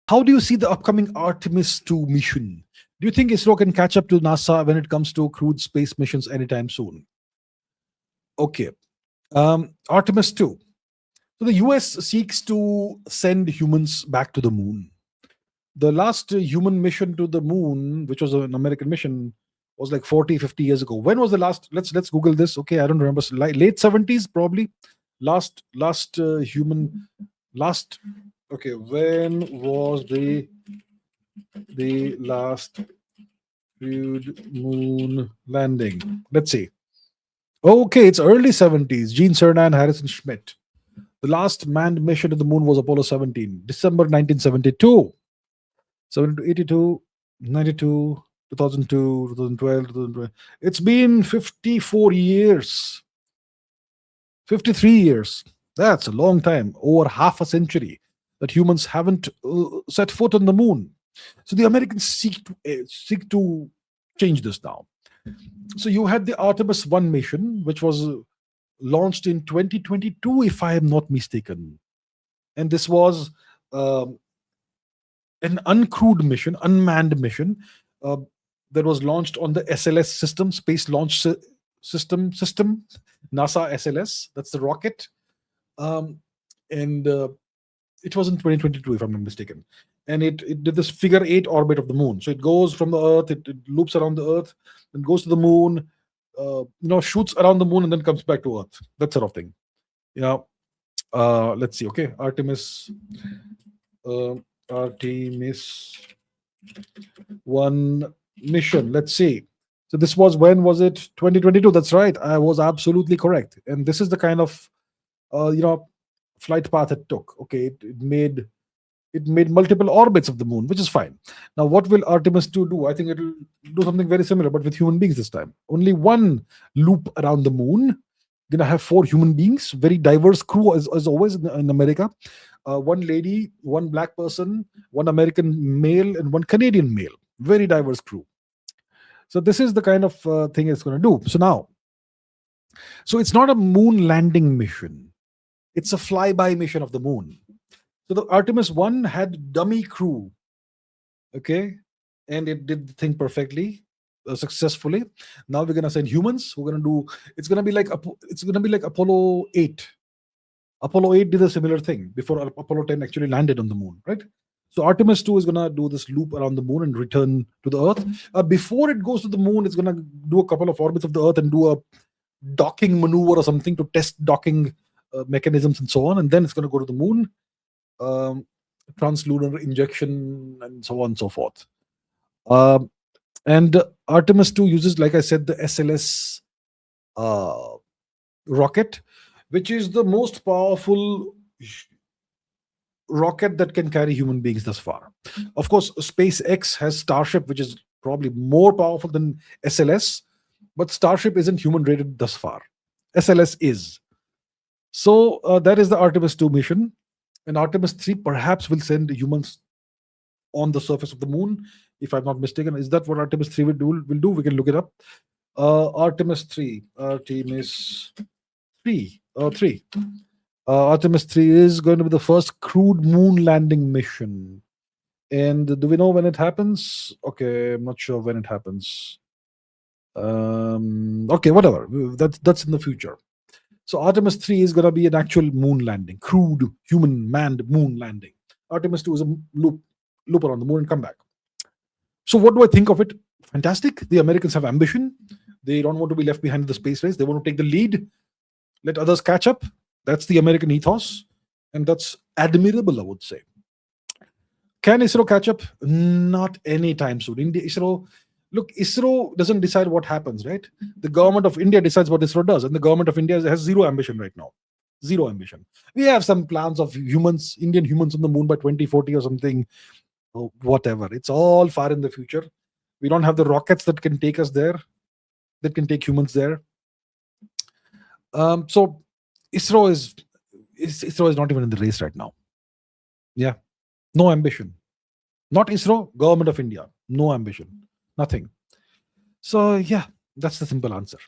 How do you see the upcoming Artemis 2 mission? Do you think ISRO can catch up to NASA when it comes to crewed space missions anytime soon? Okay. Artemis 2. So the US seeks to send humans back to the moon. The last human mission to the moon, which was an American mission, was like 40, 50 years ago. When was the last? Let's Google this. Okay, I don't remember. Late 70s, probably. Last human last. Okay, when was the last crewed moon landing? Let's see. Okay, it's early 70s. Gene Cernan, Harrison Schmitt. The last manned mission to the moon was Apollo 17, December 1972. 82, 92, 2002, 2012, 2012. It's been 54 years, 53 years. That's a long time, over half a century that humans haven't set foot on the moon. So the Americans seek to change this now. So you had the Artemis 1 mission, which was launched in 2022, if I am not mistaken. And this was an uncrewed mission, unmanned mission that was launched on the SLS system, Space Launch System, NASA SLS. That's the rocket. And it was in 2022, if I'm not mistaken. And it did this figure 8 orbit of the moon. So it goes from the Earth, it loops around the Earth, and goes to the moon, shoots around the moon, and then comes back to Earth. That sort of thing. Yeah. Let's see. Okay, Artemis 1 mission. Let's see. So this was, when was it? 2022. That's right. I was absolutely correct. And this is the kind of flight path it took. Okay, it made multiple orbits of the moon, which is fine. Now, what will Artemis 2 do? I think it will do something very similar, but with human beings this time. Only one loop around the moon. Gonna have 4 human beings, very diverse crew as always in America. 1 lady, 1 black person, 1 American male, and 1 Canadian male. Very diverse crew. So this is the kind of thing it's going to do. So it's not a moon landing mission. It's a flyby mission of the moon. So the Artemis 1 had dummy crew. Okay. And it did the thing perfectly, successfully. Now we're going to send humans. We're going to do, it's going to be like Apollo 8. Apollo 8 did a similar thing before Apollo 10 actually landed on the moon, right? So Artemis 2 is going to do this loop around the moon and return to the Earth. Before it goes to the moon, it's going to do a couple of orbits of the Earth and do a docking maneuver or something to test docking mechanisms and so on. And then it's going to go to the moon, translunar injection, and so on and so forth. And Artemis 2 uses, like I said, the SLS rocket, which is the most powerful rocket that can carry human beings thus far. Of course, SpaceX has Starship, which is probably more powerful than SLS, but Starship isn't human rated thus far. SLS is. So that is the Artemis 2 mission. And Artemis 3 perhaps will send humans on the surface of the moon, if I'm not mistaken. Is that what Artemis 3 will do? We can look it up. Artemis 3 is going to be the first crewed moon landing mission. And do we know when it happens? Okay, I'm not sure when it happens. Okay, whatever. That's in the future. So Artemis 3 is going to be an actual moon landing, crewed human manned moon landing. Artemis 2 is a loop around the moon and come back. So what do I think of it? Fantastic. The Americans have ambition. They don't want to be left behind in the space race. They want to take the lead, let others catch up. That's the American ethos, and that's admirable, I would say. Can ISRO catch up? Not anytime soon. ISRO doesn't decide what happens, right? The government of India decides what ISRO does, and the government of India has zero ambition right now. Zero ambition. We have some plans of Indian humans on the moon by 2040 or something, or whatever. It's all far in the future. We don't have the rockets that can take us there, that can take humans there. So ISRO is not even in the race right now. Yeah, no ambition. Not ISRO, government of India, no ambition, nothing. So yeah, that's the simple answer.